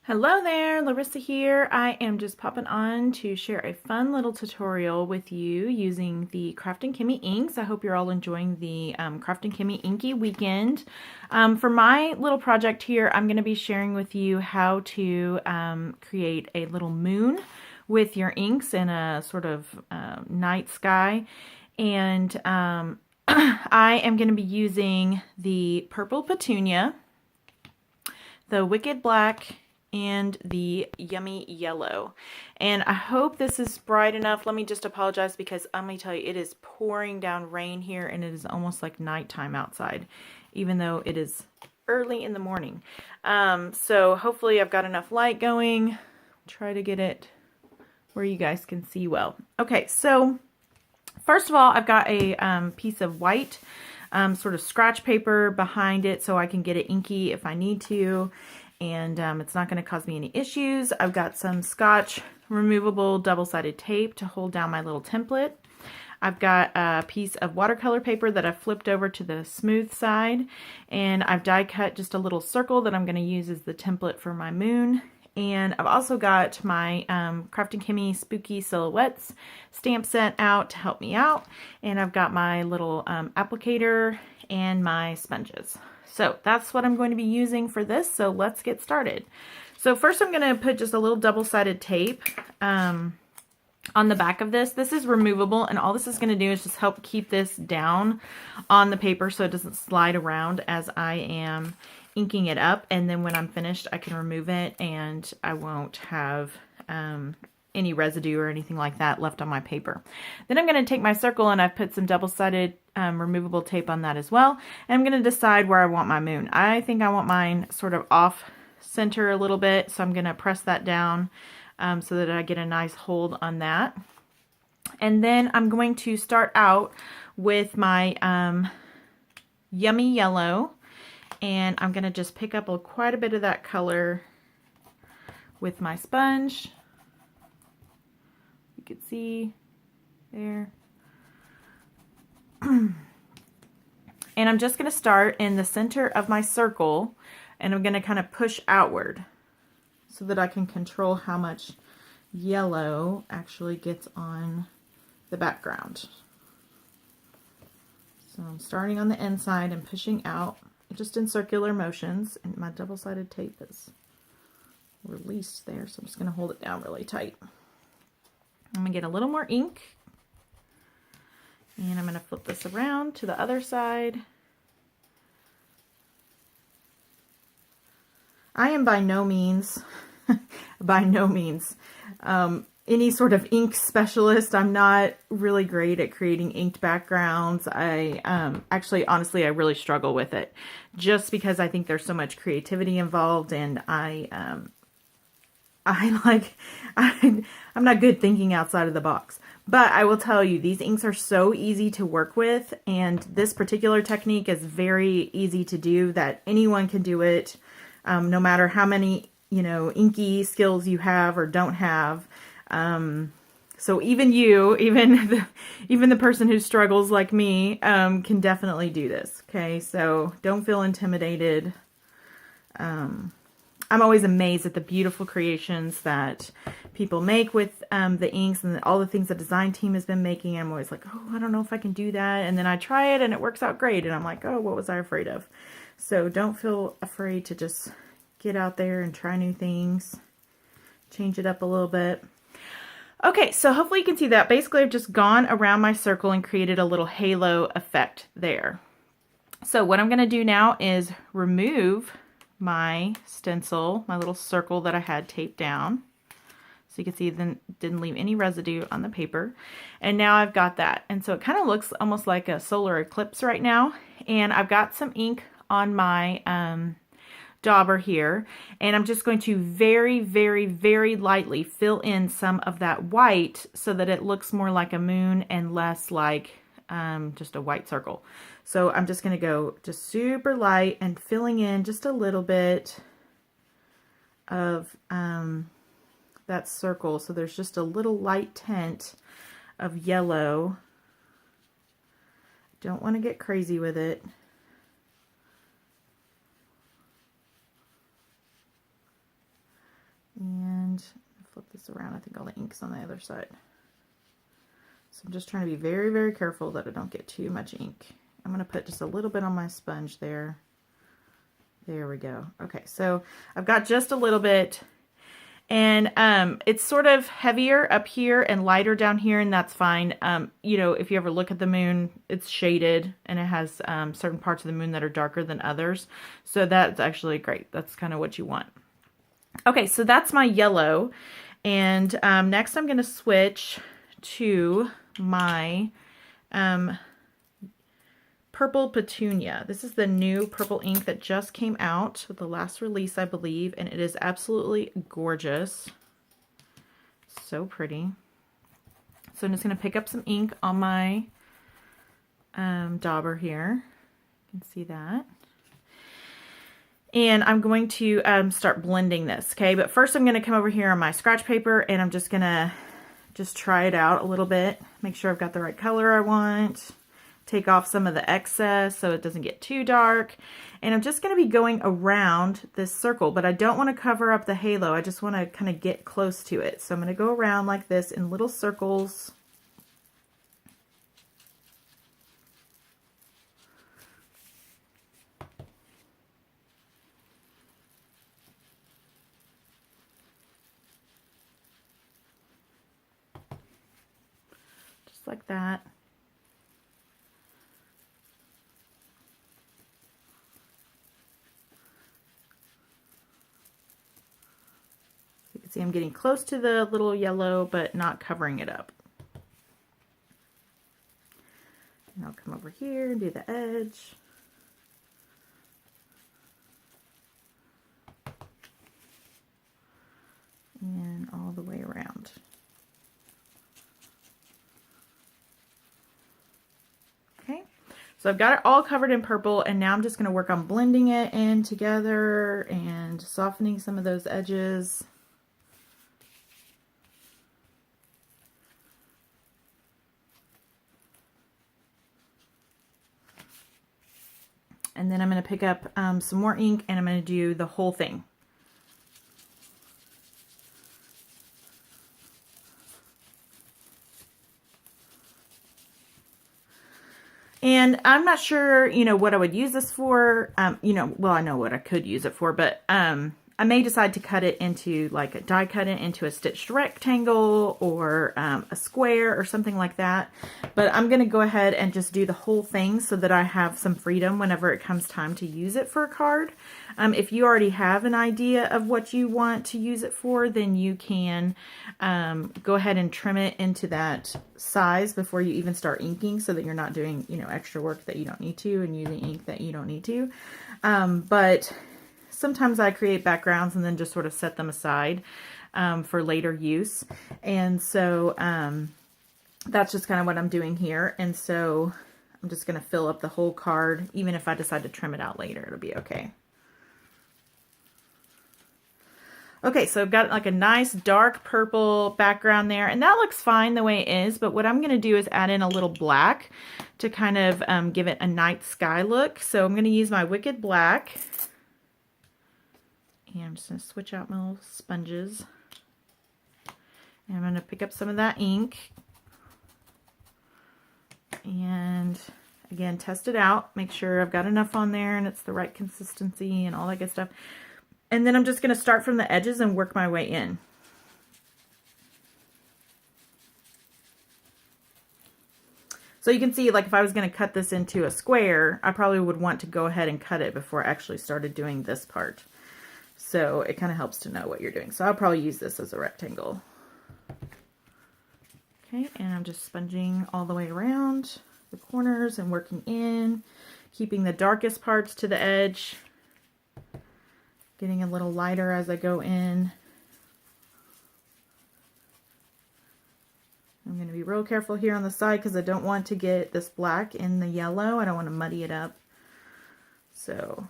Hello there, Larissa here. I am just popping on to share a fun little tutorial with you using the Krafin Kimmie inks. I hope you're all enjoying the Krafin Kimmie Inky weekend. For my little project here, I'm going to be sharing with you how to create a little moon with your inks in a sort of night sky. And I am going to be using the Purple Petunia, the Wicked Black, and the Yummy Yellow. And I hope this is bright enough. Let me just apologize because let me tell you, it is pouring down rain here and it is almost like nighttime outside, even though it is early in the morning. So hopefully I've got enough light going. Try to get it where you guys can see well. Okay, so first of all, I've got a piece of white sort of scratch paper behind it so I can get it inky if I need to. And it's not going to cause me any issues. I've got some Scotch removable double-sided tape to hold down my little template. I've got a piece of watercolor paper that I've flipped over to the smooth side, and I've die cut just a little circle that I'm going to use as the template for my moon. And I've also got my Krafin Kimmie Spooky Silhouettes stamp set out to help me out. And I've got my little applicator and my sponges. So that's what I'm going to be using for this. So let's get started. So first I'm going to put just a little double-sided tape on the back of this. This is removable, and all this is going to do is just help keep this down on the paper so it doesn't slide around as I am inking it up. And then when I'm finished, I can remove it and I won't have any residue or anything like that left on my paper. Then I'm going to take my circle, and I've put some double-sided removable tape on that as well. And I'm going to decide where I want my moon. I think I want mine sort of off center a little bit, so I'm going to press that down so that I get a nice hold on that. And then I'm going to start out with my Yummy Yellow, and I'm going to just pick up quite a bit of that color with my sponge. You can see there. And I'm just going to start in the center of my circle, and I'm going to kind of push outward so that I can control how much yellow actually gets on the background. So I'm starting on the inside and pushing out just in circular motions, and my double-sided tape is released there, so I'm just going to hold it down really tight. I'm going to get a little more ink, and I'm going to flip this around to the other side. I am by no means any sort of ink specialist. I'm not really great at creating inked backgrounds. I actually, honestly, I really struggle with it just because I think there's so much creativity involved, and I'm not good thinking outside of the box. But I will tell you, these inks are so easy to work with, and this particular technique is very easy to do, that anyone can do it, no matter how many, inky skills you have or don't have. So even you, even the person who struggles like me, can definitely do this. Okay, so don't feel intimidated. I'm always amazed at the beautiful creations that people make with the inks and all the things the design team has been making. I'm always like, oh, I don't know if I can do that. And then I try it and it works out great. And I'm like, oh, what was I afraid of? So don't feel afraid to just get out there and try new things. Change it up a little bit. Okay, so hopefully you can see that. Basically, I've just gone around my circle and created a little halo effect there. So what I'm going to do now is remove my stencil, my little circle that I had taped down. So you can see it didn't leave any residue on the paper. And now I've got that. And so it kind of looks almost like a solar eclipse right now. And I've got some ink on my dauber here. And I'm just going to very, very, very lightly fill in some of that white so that it looks more like a moon and less like just a white circle. So I'm just going to go just super light and filling in just a little bit of that circle. So there's just a little light tint of yellow. Don't want to get crazy with it. flip this around. I think all the ink's on the other side. So I'm just trying to be very, very careful that I don't get too much ink. I'm going to put just a little bit on my sponge there. There we go. Okay, so I've got just a little bit, and it's sort of heavier up here and lighter down here, and that's fine. You know, if you ever look at the moon, it's shaded, and it has certain parts of the moon that are darker than others. So that's actually great. That's kind of what you want. Okay, so that's my yellow, and next I'm going to switch to my purple petunia. This is the new purple ink that just came out with the last release, I believe, and it is absolutely gorgeous. So pretty. So I'm just going to pick up some ink on my dauber here. You can see that. And I'm going to start blending this, okay? But first I'm going to come over here on my scratch paper, and I'm just going to try it out a little bit. Make sure I've got the right color I want. Take off some of the excess so it doesn't get too dark. And I'm just going to be going around this circle, but I don't want to cover up the halo. I just want to kind of get close to it. So I'm going to go around like this in little circles. Just like that. See, I'm getting close to the little yellow, but not covering it up. And I'll come over here and do the edge. And all the way around. Okay, so I've got it all covered in purple, and now I'm just going to work on blending it in together and softening some of those edges. And then I'm going to pick up some more ink, and I'm going to do the whole thing. And I'm not sure, you know, what I would use this for. You know, well, I know what I could use it for, but I may decide to cut it into, like, die cut it into a stitched rectangle or a square or something like that. But I'm going to go ahead and just do the whole thing so that I have some freedom whenever it comes time to use it for a card. If you already have an idea of what you want to use it for, then you can go ahead and trim it into that size before you even start inking, so that you're not doing, you know, extra work that you don't need to and using ink that you don't need to. But sometimes I create backgrounds and then just sort of set them aside for later use. And so that's just kind of what I'm doing here. And so I'm just going to fill up the whole card. Even if I decide to trim it out later, it'll be okay. Okay, so I've got like a nice dark purple background there, and that looks fine the way it is, but what I'm going to do is add in a little black to kind of give it a night sky look. So I'm going to use my Wicked Black. And I'm just going to switch out my little sponges. And I'm going to pick up some of that ink. And again, test it out. Make sure I've got enough on there and it's the right consistency and all that good stuff. And then I'm just going to start from the edges and work my way in. So you can see, like, if I was going to cut this into a square, I probably would want to go ahead and cut it before I actually started doing this part. So it kind of helps to know what you're doing. So I'll probably use this as a rectangle. Okay, and I'm just sponging all the way around the corners and working in, keeping the darkest parts to the edge, getting a little lighter as I go in. I'm going to be real careful here on the side because I don't want to get this black in the yellow. I don't want to muddy it up. So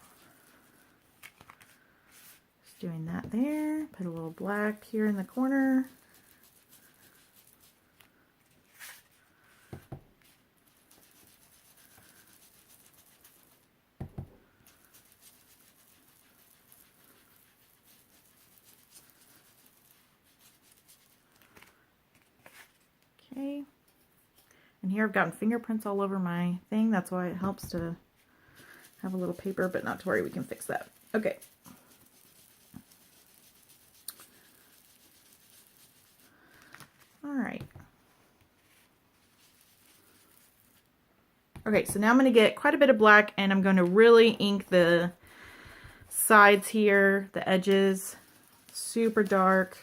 just doing that there. Put a little black here in the corner. here. I've gotten fingerprints all over my thing. That's why it helps to have a little paper, but not to worry, we can fix that. Okay. All right. Okay, so now I'm going to get quite a bit of black, and I'm going to really ink the sides here, the edges, super dark.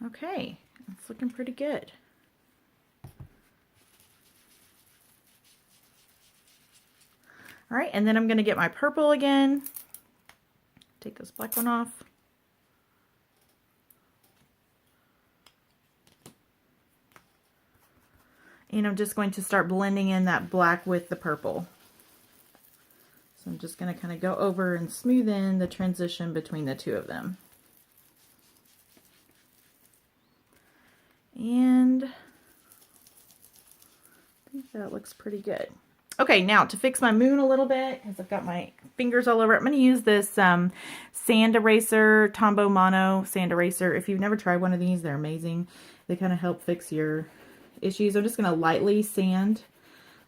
Okay, it's looking pretty good. All right, and then I'm going to get my purple again. Take this black one off. And I'm just going to start blending in that black with the purple. So I'm just going to kind of go over and smooth in the transition between the two of them. And I think that looks pretty good. Okay, now to fix my moon a little bit, because I've got my fingers all over it, I'm going to use this sand eraser, Tombow Mono sand eraser. If you've never tried one of these, they're amazing. They kind of help fix your issues. I'm just going to lightly sand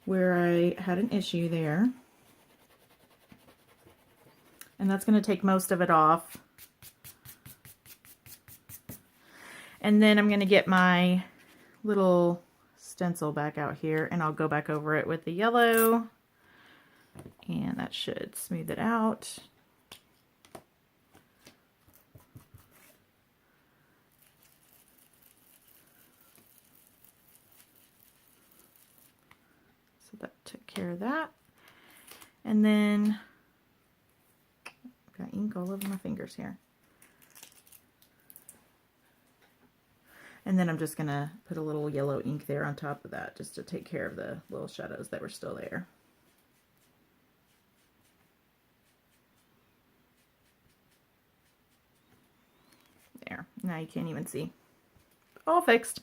where I had an issue there. And that's going to take most of it off. And then I'm going to get my little stencil back out here, and I'll go back over it with the yellow, and that should smooth it out. So that took care of that. And then I've got ink all over my fingers here. And then I'm just going to put a little yellow ink there on top of that just to take care of the little shadows that were still there. There. Now you can't even see. All fixed.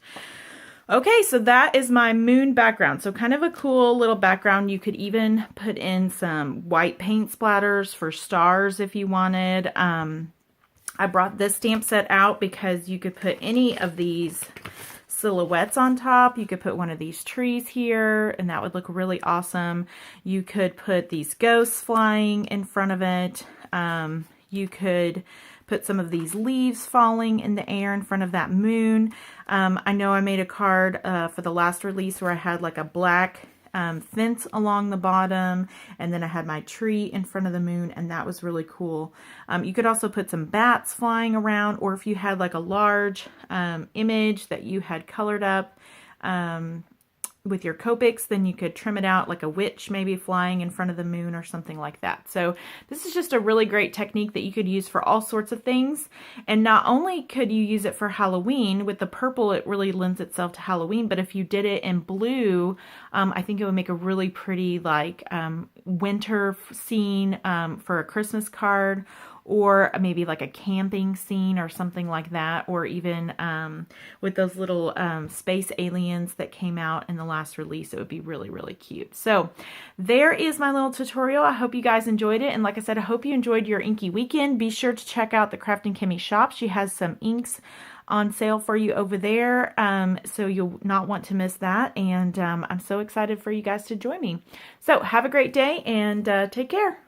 Okay, so that is my moon background. So kind of a cool little background. You could even put in some white paint splatters for stars if you wanted. I brought this stamp set out because you could put any of these silhouettes on top. You could put one of these trees here, and that would look really awesome. You could put these ghosts flying in front of it. You could put some of these leaves falling in the air in front of that moon. I know I made a card for the last release where I had like a black fence along the bottom, and then I had my tree in front of the moon, and that was really cool. You could also put some bats flying around, or if you had like a large image that you had colored up with your Copics, then you could trim it out like a witch maybe flying in front of the moon or something like that. So this is just a really great technique that you could use for all sorts of things. And not only could you use it for Halloween, with the purple it really lends itself to Halloween, but if you did it in blue, I think it would make a really pretty like winter scene for a Christmas card, or maybe like a camping scene or something like that, or even with those little space aliens that came out in the last release. It would be really, really cute. So there is my little tutorial. I hope you guys enjoyed it. And like I said, I hope you enjoyed your inky weekend. Be sure to check out the Krafin Kimmie shop. She has some inks on sale for you over there, so you'll not want to miss that. And I'm so excited for you guys to join me. So have a great day, and take care.